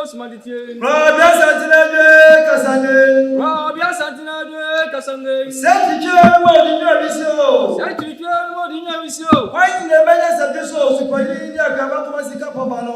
Smaditin. Rabia Asante Kasane. Rabia Asante Kasane. Sentike Modinyo Bisio. Sentike Modinyo Bisio. Why never just so supporting your Kabamasika Pabano?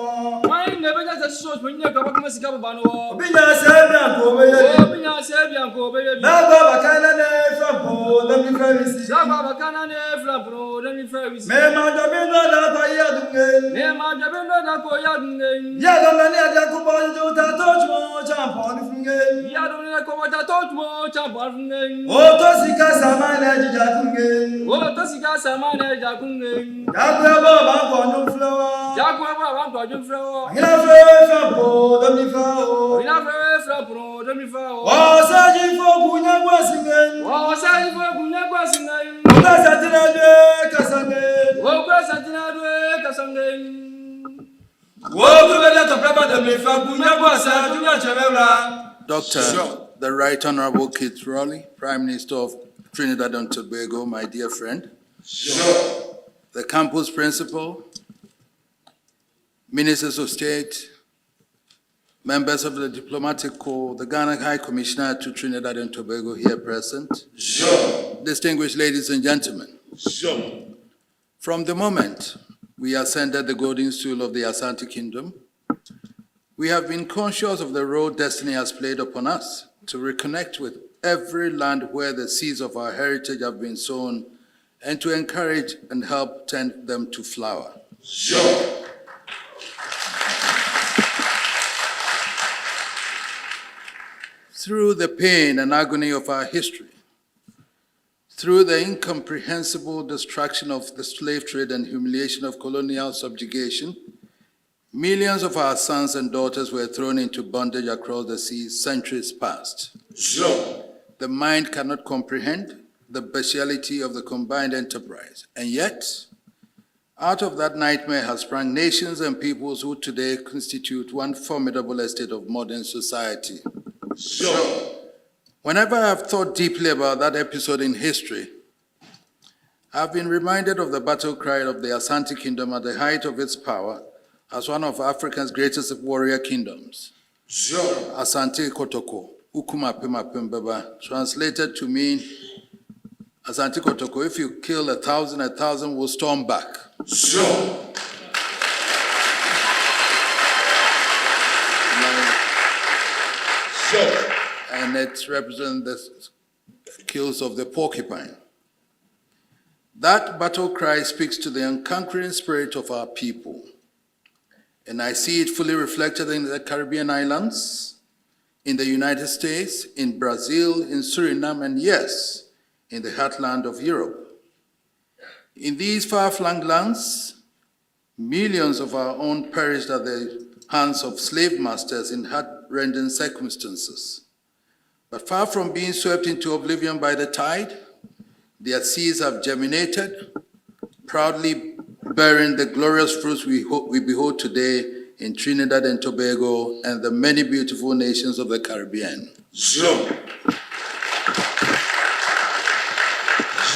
Why never just so when you come to Bano? Binya Sabian Kobe. Binya Sabian Kobe. Naba Bakana from Bo, let me ferris. Naba Bakana from Bo, let me ferris. Mema Jamina Koyadun. Nema Jamina Koyadun. Yadamania Jacobanjo Tatochmo, Champon. Yadamania Koyatochmo, Champon. Otosika Samana Jakungen. Otosika Samana Jakungen. Jacoba Banco Flower. Jacoba Banco Flower. Never from Bo, let me fall. Never from Bo, let me fall. Was I for Gunya Washington? Was I for Gunya Washington? Asante Kasane. Asante Kasane. Dr. The Right Honorable Keith Rowley, Prime Minister of Trinidad and Tobago, my dear friend. Sure. The campus principal, ministers of state, members of the diplomatic corps, the Ghana High Commissioner to Trinidad and Tobago here present. Sure. Distinguished ladies and gentlemen. Sure. From the moment we ascended the golden stool of the Asante Kingdom, we have been conscious of the role destiny has played upon us to reconnect with every land where the seeds of our heritage have been sown and to encourage and help tend them to flower. Sure. Through the pain and agony of our history, through the incomprehensible destruction of the slave trade and humiliation of colonial subjugation, millions of our sons and daughters were thrown into bondage across the seas centuries past. Sure. The mind cannot comprehend the bestiality of the combined enterprise. And yet, out of that nightmare has sprung nations and peoples who today constitute one formidable estate of modern society. Sure. Whenever I've thought deeply about that episode in history, I've been reminded of the battle cry of the Asante Kingdom at the height of its power as one of Africa's greatest warrior kingdoms. Sure. Asante Kotoko, Ukuma Pema Pembeba, translated to mean, Asante Kotoko, if you kill 1,000, 1,000 will storm back. Sure. Sure. And it represents the kills of the porcupine. That battle cry speaks to the unconquering spirit of our people. And I see it fully reflected in the Caribbean islands, in the United States, in Brazil, in Suriname, and yes, in the heartland of Europe. In these far-flung lands, millions of our own perished at the hands of slave masters in heart-rending circumstances. But far from being swept into oblivion by the tide, their seeds have germinated, proudly bearing the glorious fruits we behold today in Trinidad and Tobago and the many beautiful nations of the Caribbean. Sure.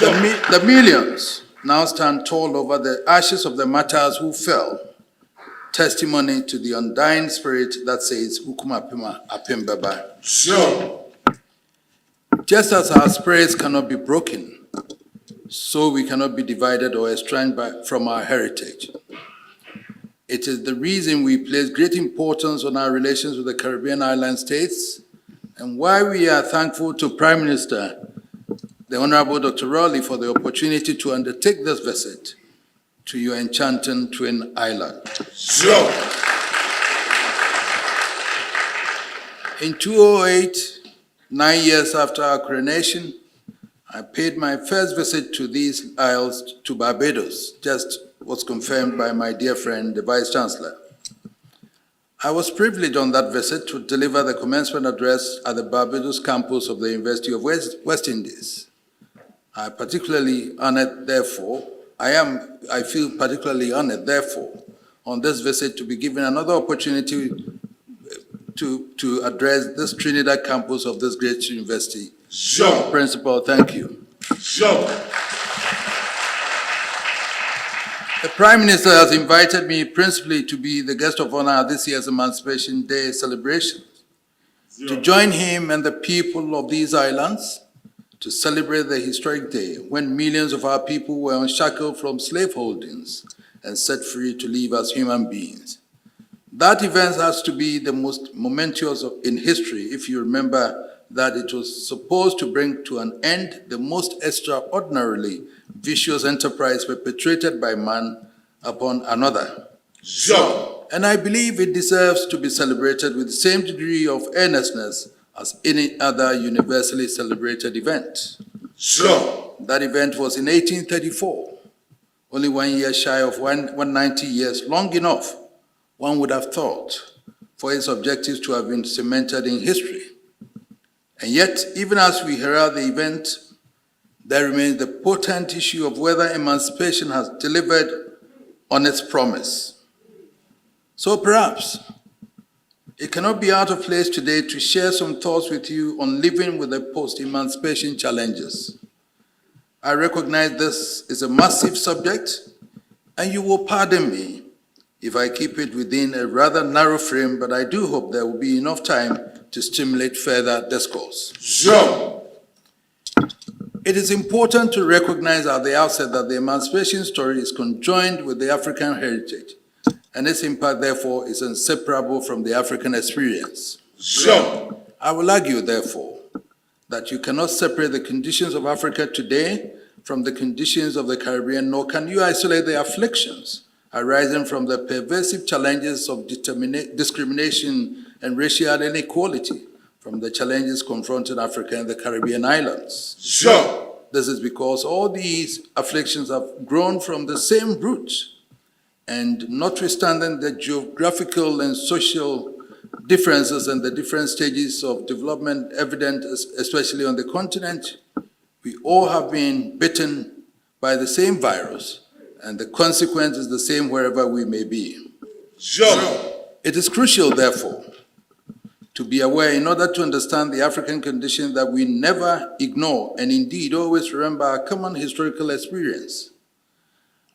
The millions now stand tall over the ashes of the martyrs who fell, testimony to the undying spirit that says, Ukuma Pima Apembaba. Sure. Just as our spirits cannot be broken, so we cannot be divided or estranged from our heritage. It is the reason we place great importance on our relations with the Caribbean island states and why we are thankful to Prime Minister, the Honorable Dr. Rowley, for the opportunity to undertake this visit to your enchanting twin island. Sure. In 2008, 9 years after our coronation, I paid my first visit to these isles to Barbados, just was confirmed by my dear friend, the Vice Chancellor. I was privileged on that visit to deliver the commencement address at the Barbados campus of the University of West Indies. I feel particularly honored, therefore, on this visit to be given another opportunity to address this Trinidad campus of this great university. Sure. Principal, thank you. Sure. The Prime Minister has invited me principally to be the guest of honor at this year's Emancipation Day celebration, to join him and the people of these islands to celebrate the historic day when millions of our people were unshackled from slave holdings and set free to live as human beings. That event has to be the most momentous in history if you remember that it was supposed to bring to an end the most extraordinarily vicious enterprise perpetrated by man upon another. Sure. And I believe it deserves to be celebrated with the same degree of earnestness as any other universally celebrated event. Sure. That event was in 1834, only 1 year shy of 190 years, long enough, one would have thought, for its objectives to have been cemented in history. And yet, even as we herald the event, there remains the potent issue of whether emancipation has delivered on its promise. So perhaps it cannot be out of place today to share some thoughts with you on living with the post-emancipation challenges. I recognize this is a massive subject, and you will pardon me if I keep it within a rather narrow frame, but I do hope there will be enough time to stimulate further discourse. Sure. It is important to recognize at the outset that the emancipation story is conjoined with the African heritage, and its impact, therefore, is inseparable from the African experience. Sure. I will argue, therefore, that you cannot separate the conditions of Africa today from the conditions of the Caribbean, nor can you isolate the afflictions arising from the pervasive challenges of discrimination and racial inequality from the challenges confronting Africa and the Caribbean islands. Sure. This is because all these afflictions have grown from the same roots, and notwithstanding the geographical and social differences and the different stages of development evident, especially on the continent, we all have been bitten by the same virus, and the consequence is the same wherever we may be. Sure. It is crucial, therefore, to be aware in order to understand the African condition that we never ignore and indeed always remember our common historical experience.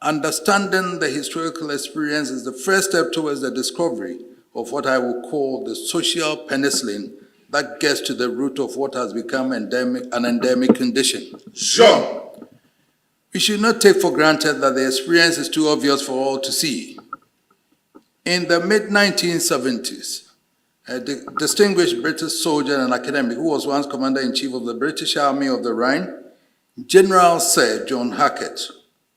Understanding the historical experience is the first step towards the discovery of what I will call the social penicillin that gets to the root of what has become an endemic condition. Sure. We should not take for granted that the experience is too obvious for all to see. In the mid-1970s, a distinguished British soldier and academic who was once Commander-in-Chief of the British Army of the Rhine, General Sir John Hackett,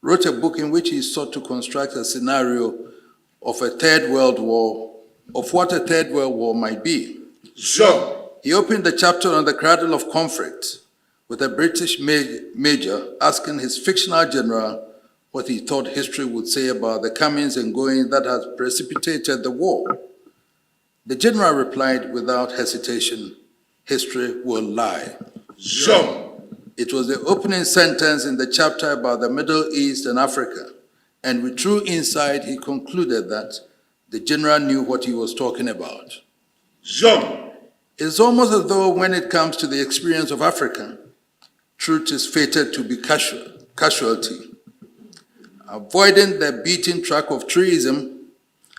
wrote a book in which he sought to construct a scenario of a Third World War, of what a Third World War might be. Sure. He opened the chapter on the cradle of conflict with a British major asking his fictional general what he thought history would say about the comings and goings that had precipitated the war. The general replied without hesitation, "History will lie." Sure. It was the opening sentence in the chapter about the Middle East and Africa, and with true insight, he concluded that the general knew what he was talking about. Sure. It is almost as though when it comes to the experience of Africa, truth is fated to be casualty. Avoiding the beaten track of truism,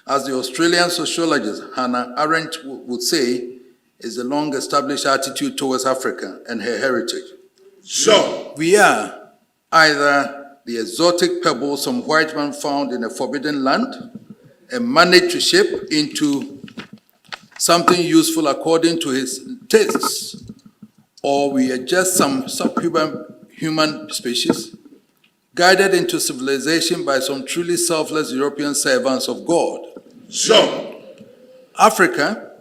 as the Australian sociologist Hannah Arendt would say, is the long-established attitude towards Africa and her heritage. Sure. We are either the exotic pebble some white man found in a forbidden land and managed to shape into something useful according to his tastes, or we are just some subhuman species guided into civilization by some truly selfless European servants of God. Sure. Africa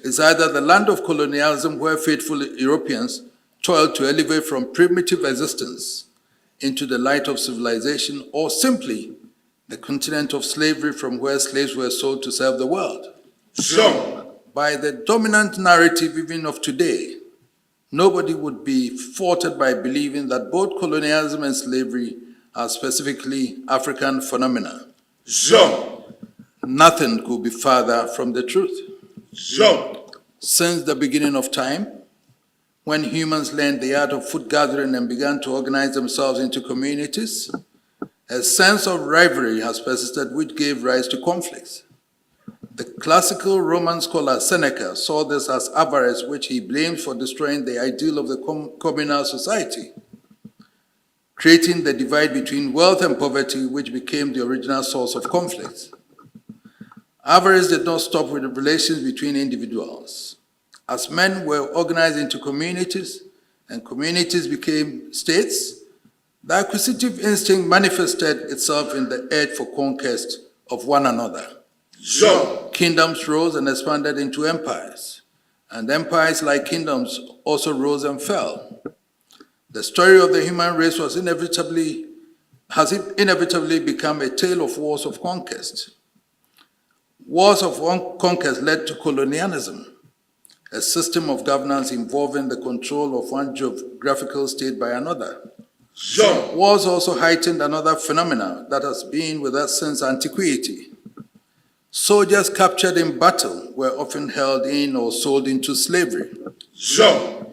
is either the land of colonialism where faithful Europeans toiled to elevate from primitive existence into the light of civilization, or simply the continent of slavery from where slaves were sold to serve the world. Sure. By the dominant narrative even of today, nobody would be faulted by believing that both colonialism and slavery are specifically African phenomena. Sure. Nothing could be farther from the truth. Sure. Since the beginning of time, when humans learned the art of food gathering and began to organize themselves into communities, A sense of rivalry has persisted which gave rise to conflicts. The classical Roman scholar Seneca saw this as avarice, which he blamed for destroying the ideal of the communal society, creating the divide between wealth and poverty, which became the original source of conflicts. Avarice did not stop with the relations between individuals. As men were organized into communities and communities became states, the acquisitive instinct manifested itself in the urge for conquest of one another. Sure. Kingdoms rose and expanded into empires, and empires like kingdoms also rose and fell. The story of the human race has inevitably become a tale of wars of conquest. Wars of conquest led to colonialism, a system of governance involving the control of one geographical state by another. Sure. Wars also heightened another phenomenon that has been with us since antiquity. Soldiers captured in battle were often held in or sold into slavery. Sure.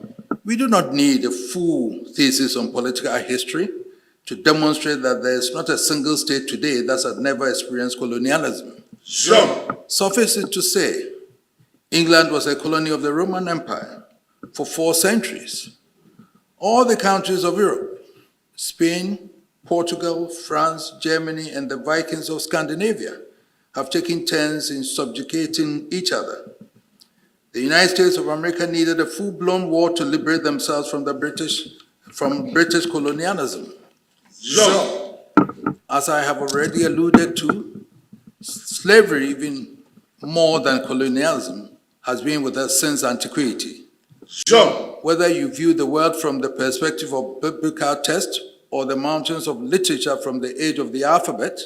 We do not need a full thesis on political history to demonstrate that there is not a single state today that has never experienced colonialism. Sure. Suffice it to say, England was a colony of the Roman Empire for 4 centuries. All the countries of Europe, Spain, Portugal, France, Germany, and the Vikings of Scandinavia have taken turns in subjugating each other. The United States of America needed a full-blown war to liberate themselves from British colonialism. Sure. As I have already alluded to, slavery, even more than colonialism, has been with us since antiquity. Sure. Whether you view the world from the perspective of biblical text or the mountains of literature from the age of the alphabet,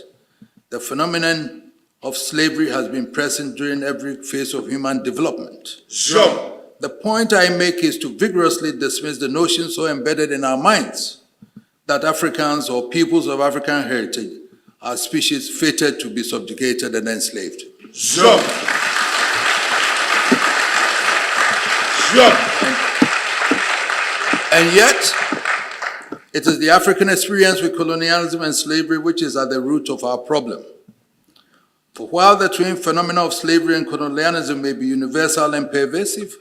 the phenomenon of slavery has been present during every phase of human development. Sure. The point I make is to vigorously dismiss the notion so embedded in our minds that Africans or peoples of African heritage are species fated to be subjugated and enslaved. Sure. Sure. And yet, it is the African experience with colonialism and slavery which is at the root of our problem. For while the twin phenomena of slavery and colonialism may be universal and pervasive,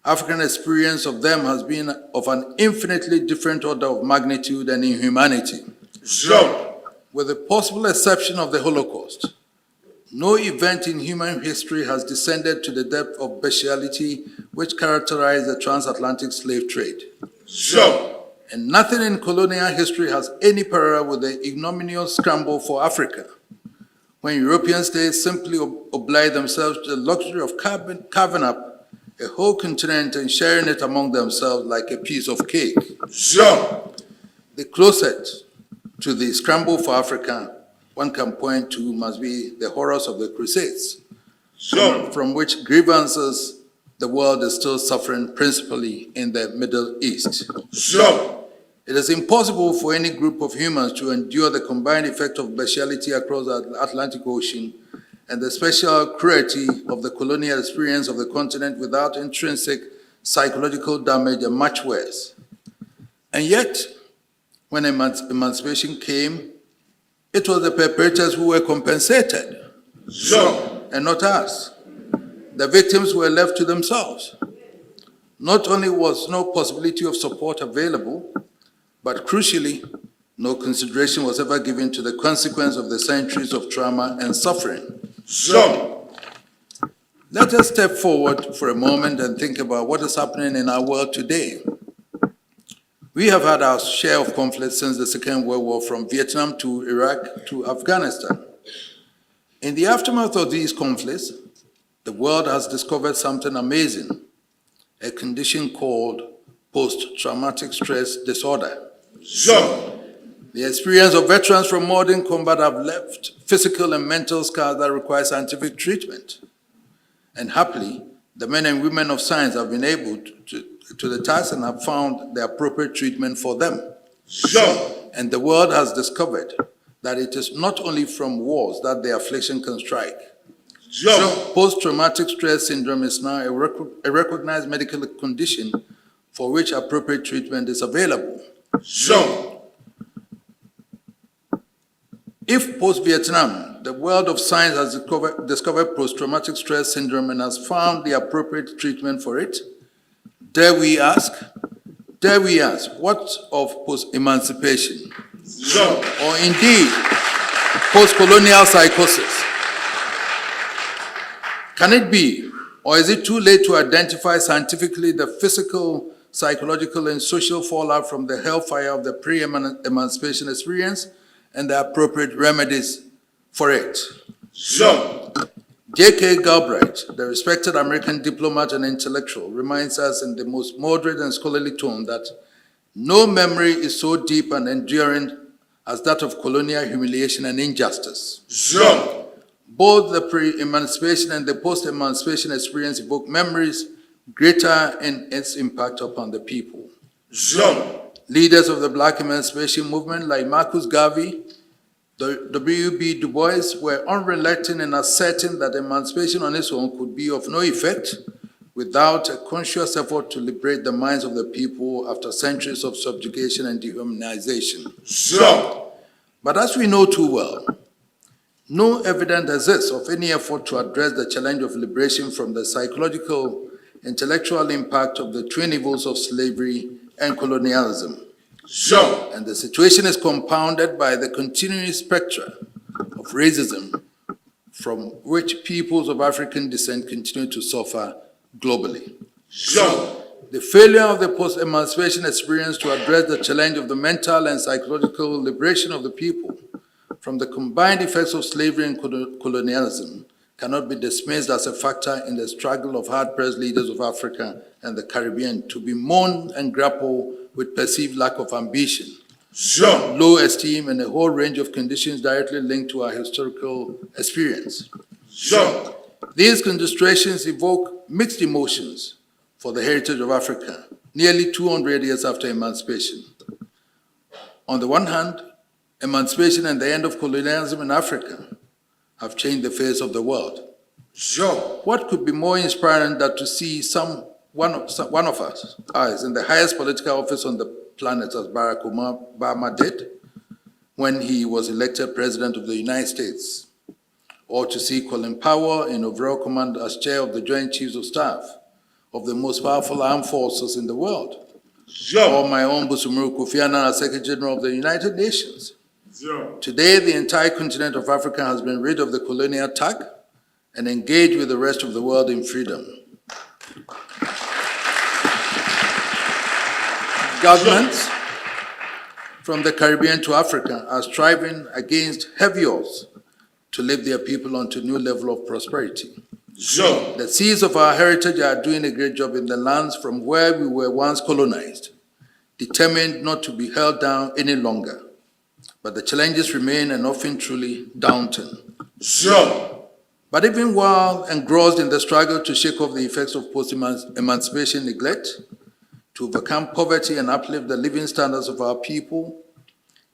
African experience of them has been of an infinitely different order of magnitude and inhumanity. Sure. With the possible exception of the Holocaust, no event in human history has descended to the depth of bestiality which characterized the transatlantic slave trade. Sure. And nothing in colonial history has any parallel with the ignominious scramble for Africa, when European states simply obliged themselves to the luxury of carving up a whole continent and sharing it among themselves like a piece of cake. Sure. The closest to the scramble for Africa one can point to must be the horrors of the Crusades, Sure. from which grievances the world is still suffering, principally in the Middle East. Sure. It is impossible for any group of humans to endure the combined effect of bestiality across the Atlantic Ocean and the special cruelty of the colonial experience of the continent without intrinsic psychological damage and much worse. And yet, when emancipation came, it was the perpetrators who were compensated, Sure. and not us. The victims were left to themselves. Not only was no possibility of support available, but crucially, no consideration was ever given to the consequence of the centuries of trauma and suffering. Sure. Let us step forward for a moment and think about what is happening in our world today. We have had our share of conflicts since the Second World War, from Vietnam to Iraq to Afghanistan. In the aftermath of these conflicts, the world has discovered something amazing, a condition called post-traumatic stress disorder. Sure. The experience of veterans from modern combat have left physical and mental scars that require scientific treatment. And happily, the men and women of science have been able to the task and have found the appropriate treatment for them. Sure. And the world has discovered that it is not only from wars that the affliction can strike. Sure. Post-traumatic stress syndrome is now a recognized medical condition for which appropriate treatment is available. Sure. If post-Vietnam, the world of science has discovered post-traumatic stress syndrome and has found the appropriate treatment for it, dare we ask, what of post-emancipation? Or indeed, post-colonial psychosis? Can it be, or is it too late to identify scientifically the physical, psychological, and social fallout from the hellfire of the pre-emancipation experience and the appropriate remedies for it? J.K. Galbraith, the respected American diplomat and intellectual, reminds us in the most moderate and scholarly tone that no memory is so deep and enduring as that of colonial humiliation and injustice. Both the pre-emancipation and the post-emancipation experience evoke memories greater in its impact upon the people. Leaders of the Black emancipation movement like Marcus Garvey, W.B. Du Bois were unrelenting in asserting that emancipation on its own could be of no effect without a conscious effort to liberate the minds of the people after centuries of subjugation and dehumanization. But as we know too well, no evidence exists of any effort to address the challenge of liberation from the psychological, intellectual impact of the twin evils of slavery and colonialism. And the situation is compounded by the continuing spectra of racism from which peoples of African descent continue to suffer globally. The failure of the post-emancipation experience to address the challenge of the mental and psychological liberation of the people from the combined effects of slavery and colonialism cannot be dismissed as a factor in the struggle of hard-pressed leaders of Africa and the Caribbean to bemoan and grapple with perceived lack of ambition, low esteem, and a whole range of conditions directly linked to our historical experience. These considerations evoke mixed emotions for the heritage of Africa, nearly 200 years after emancipation. On the one hand, emancipation and the end of colonialism in Africa have changed the face of the world. What could be more inspiring than to see one of us in the highest political office on the planet, as Barack Obama did when he was elected President of the United States, or to see Colin Powell in overall command as chair of the Joint Chiefs of Staff of the most powerful armed forces in the world, or my own Busumuru Kofi Annan as Secretary General of the United Nations. Today, the entire continent of Africa has been rid of the colonial tag and engaged with the rest of the world in freedom. Governments from the Caribbean to Africa are striving against heavy odds to lift their people onto a new level of prosperity. The seeds of our heritage are doing a great job in the lands from where we were once colonized, determined not to be held down any longer. But the challenges remain and often truly daunting. But even while engrossed in the struggle to shake off the effects of post-emancipation neglect, to overcome poverty and uplift the living standards of our people,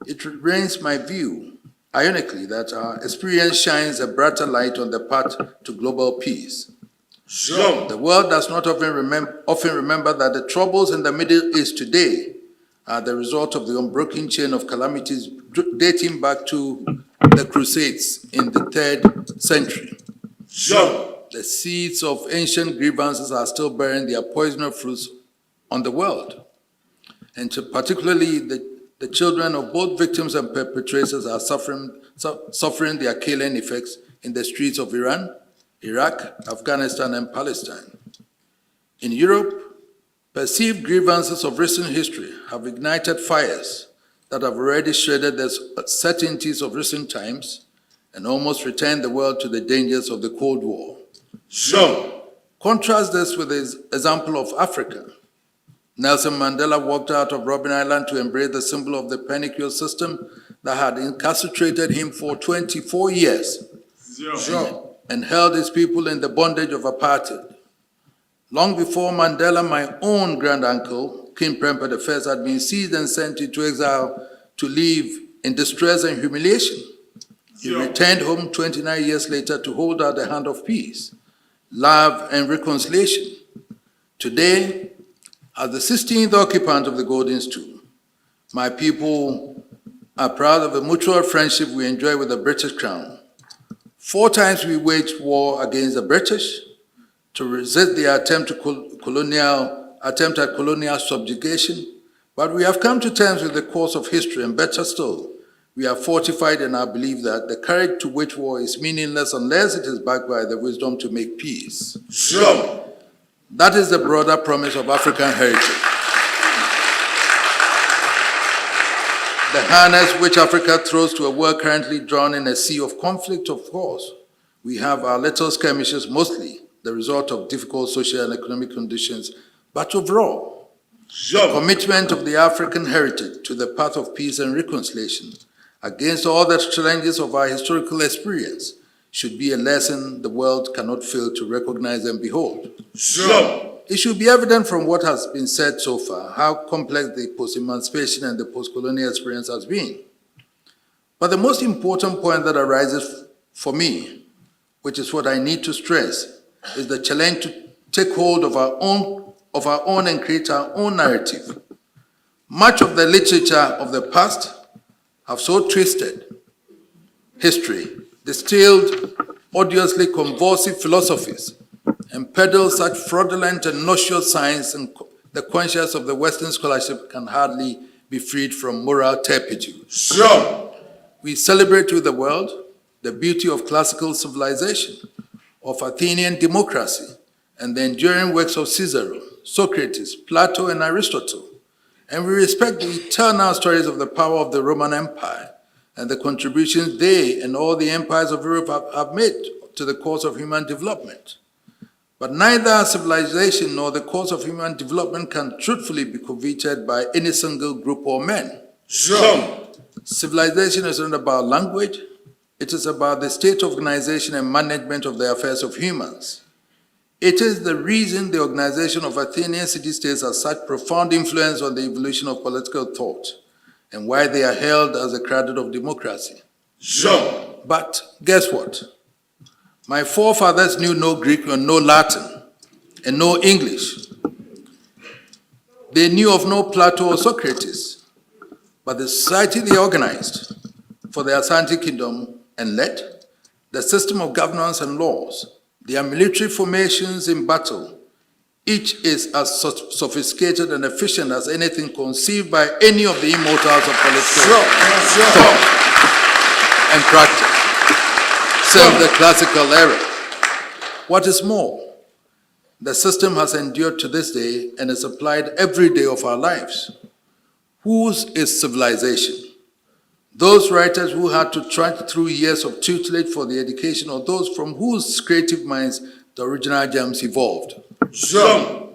it remains my view, ironically, that our experience shines a brighter light on the path to global peace. The world does not often remember that the troubles in the Middle East today are the result of the unbroken chain of calamities dating back to the Crusades in the 3rd century. The seeds of ancient grievances are still bearing their poisonous fruits on the world. And particularly the children of both victims and perpetrators are suffering their killing effects in the streets of Iran, Iraq, Afghanistan, and Palestine. In Europe, perceived grievances of recent history have ignited fires that have already shredded the certainties of recent times and almost returned the world to the dangers of the Cold War. Contrast this with the example of Africa. Nelson Mandela walked out of Robben Island to embrace the symbol of the penal system that had incarcerated him for 24 years and held his people in the bondage of apartheid. Long before Mandela, my own granduncle, King Prempeh I, had been seized and sent into exile to live in distress and humiliation. He returned home 29 years later to hold out the hand of peace, love, and reconciliation. Today, as the 16th occupant of the Golden Stool, my people are proud of the mutual friendship we enjoy with the British Crown. 4 times we waged war against the British to resist their attempt at colonial subjugation, but we have come to terms with the course of history, and better still, we are fortified in our belief that the courage to wage war is meaningless unless it is backed by the wisdom to make peace. Sure. That is the broader promise of African heritage. The harness which Africa throws to a world currently drawn in a sea of conflict, of course. We have our little skirmishes, mostly the result of difficult social and economic conditions, but overall, the commitment of the African heritage to the path of peace and reconciliation against all the challenges of our historical experience should be a lesson the world cannot fail to recognize and behold. Sure. It should be evident from what has been said so far how complex the post-emancipation and the post-colonial experience has been. But the most important point that arises for me, which is what I need to stress, is the challenge to take hold of our own and create our own narrative. Much of the literature of the past have so twisted history, distilled odiously convulsive philosophies, and peddle such fraudulent and noxious science, and the conscience of the Western scholarship can hardly be freed from moral turpitude. Sure. We celebrate with the world the beauty of classical civilization, of Athenian democracy, and the enduring works of Cicero, Socrates, Plato, and Aristotle. And we respect the eternal stories of the power of the Roman Empire and the contributions they and all the empires of Europe have made to the cause of human development. But neither our civilization nor the cause of human development can truthfully be coveted by any single group or men. Sure. Civilization is not about language. It is about the state organization and management of the affairs of humans. It is the reason the organization of Athenian city-states has such profound influence on the evolution of political thought and why they are held as a cradle of democracy. Sure. But guess what? My forefathers knew no Greek and no Latin and no English. They knew of no Plato or Socrates, but the society they organized for the Asante kingdom and led, the system of governance and laws, their military formations in battle, each is as sophisticated and efficient as anything conceived by any of the immortals of political thought and practice since the classical era. What is more, the system has endured to this day and is applied every day of our lives. Whose is civilization? Those writers who had to trudge through years of tutelage for the education, or those from whose creative minds the original gems evolved? Sure.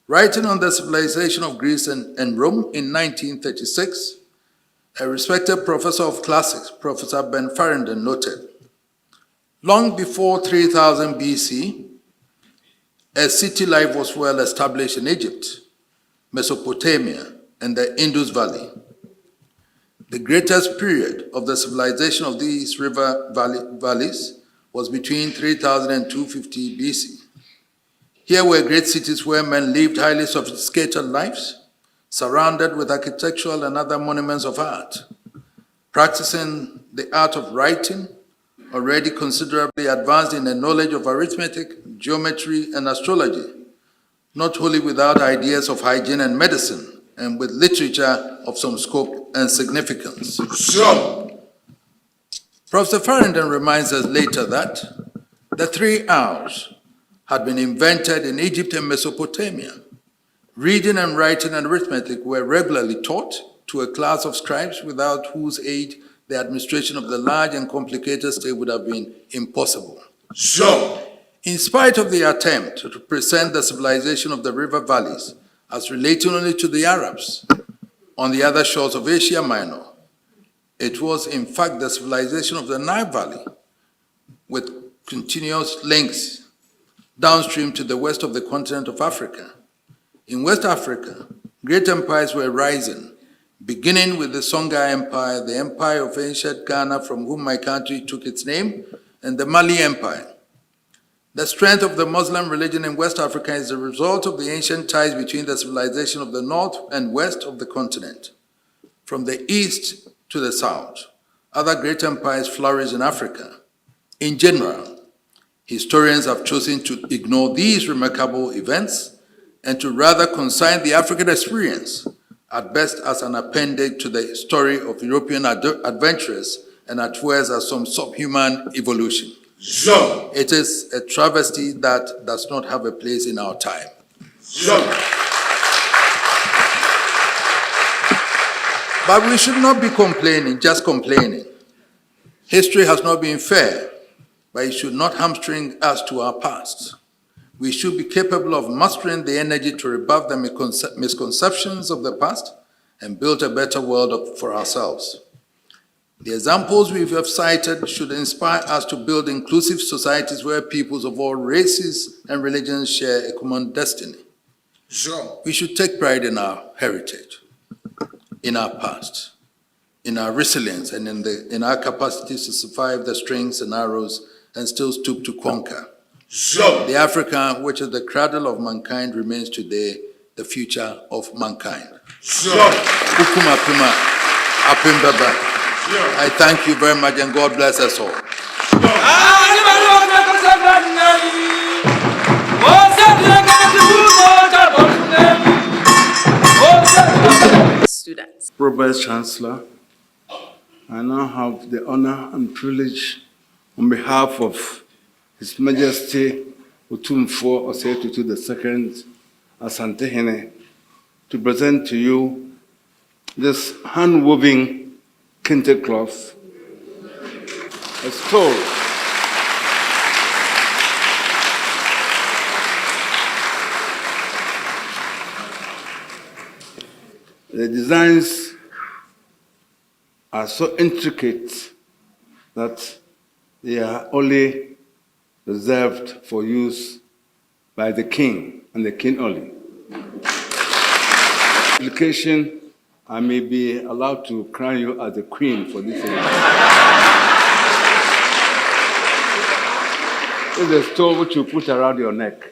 Writing on the civilization of Greece and Rome in 1936, a respected professor of classics, Professor Ben Farrington, noted, long before 3000 BC, a city life was well established in Egypt, Mesopotamia, and the Indus Valley. The greatest period of the civilization of these river valleys was between 3000 and 250 BC. Here were great cities where men lived highly sophisticated lives, surrounded with architectural and other monuments of art, practicing the art of writing, already considerably advanced in the knowledge of arithmetic, geometry, and astrology, not wholly without ideas of hygiene and medicine, and with literature of some scope and significance. Sure. Professor Farrington reminds us later that the 3 R's had been invented in Egypt and Mesopotamia. Reading and writing and arithmetic were regularly taught to a class of scribes without whose aid the administration of the large and complicated state would have been impossible. Sure. In spite of the attempt to present the civilization of the river valleys as relating only to the Arabs on the other shores of Asia Minor, it was in fact the civilization of the Nile Valley, with continuous links downstream to the west of the continent of Africa. In West Africa, great empires were rising, beginning with the Songhai Empire, the empire of ancient Ghana, from whom my country took its name, and the Mali Empire. The strength of the Muslim religion in West Africa is the result of the ancient ties between the civilization of the north and west of the continent. From the east to the south. Other great empires flourished in Africa. In general, historians have chosen to ignore these remarkable events and to rather consign the African experience at best as an appendage to the story of European adventurers and at worst as some subhuman evolution. Sure. It is a travesty that does not have a place in our time. Sure. But we should not be complaining, just complaining. History has not been fair, but it should not hamstring us to our past. We should be capable of mastering the energy to rebuff the misconceptions of the past and build a better world for ourselves. The examples we have cited should inspire us to build inclusive societies where peoples of all races and religions share a common destiny. Sure. We should take pride in our heritage, in our past, in our resilience, and in our capacity to survive the strings and arrows and still stoop to conquer. Sure. The Africa, which is the cradle of mankind, remains today the future of mankind. Sure. Ukuma Pima Apimbaba. I thank you very much and God bless us all. Students. Provost Chancellor, I now have the honor and privilege on behalf of His Majesty Otumfuo Osei-Tutu II, Asantehene, to present to you this hand-woven kente cloth, a stole. The designs are so intricate that they are only reserved for use by the king and the king only. Application, I may be allowed to crown you as the queen for this event. It's a stole which you put around your neck.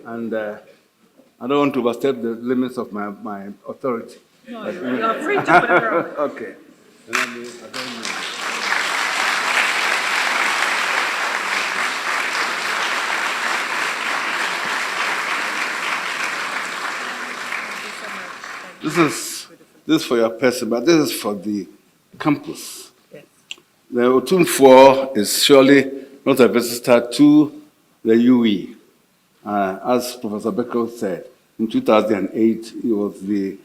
And I don't want to overstep the limits of my authority. No, you're free to put it around. Okay. Then I don't know. This is for your person, but this is for the campus. Yes. The Otumfuo is surely not a visitor to the UE. As Professor Becker said, in 2008, he was the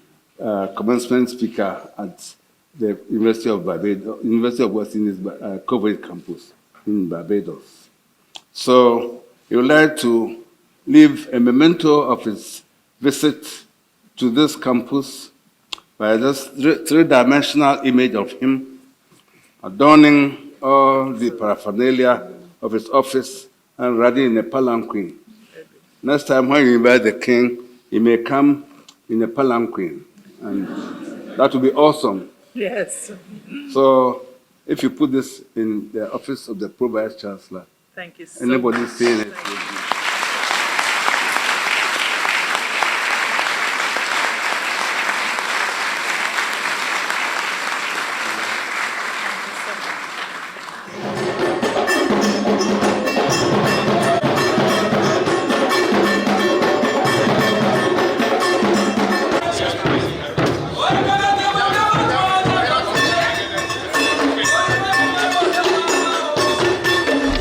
commencement speaker at the University of Barbados, University of West Indies Coventry campus in Barbados. So he would like to leave a memento of his visit to this campus by this three-dimensional image of him adorning all the paraphernalia of his office and riding in a palanquin. Next time when you invite the king, he may come in a palanquin, and that will be awesome. Yes. So if you put this in the office of the Pro Vice Chancellor, Thank you so anybody much. seeing it?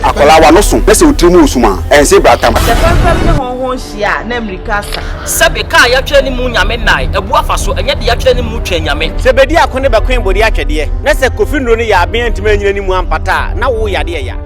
Akolawa no so pese utrimu usuma ense bratam the family hon hia na America sa sebe ka ya twa ni mu nyame nai ebu afaso enye de ya twa ni mu twa nyame sebedi akone bakwen bodi atwede na se kofi nro ni ya aben antima nyina ni mu ampata na wo yade ya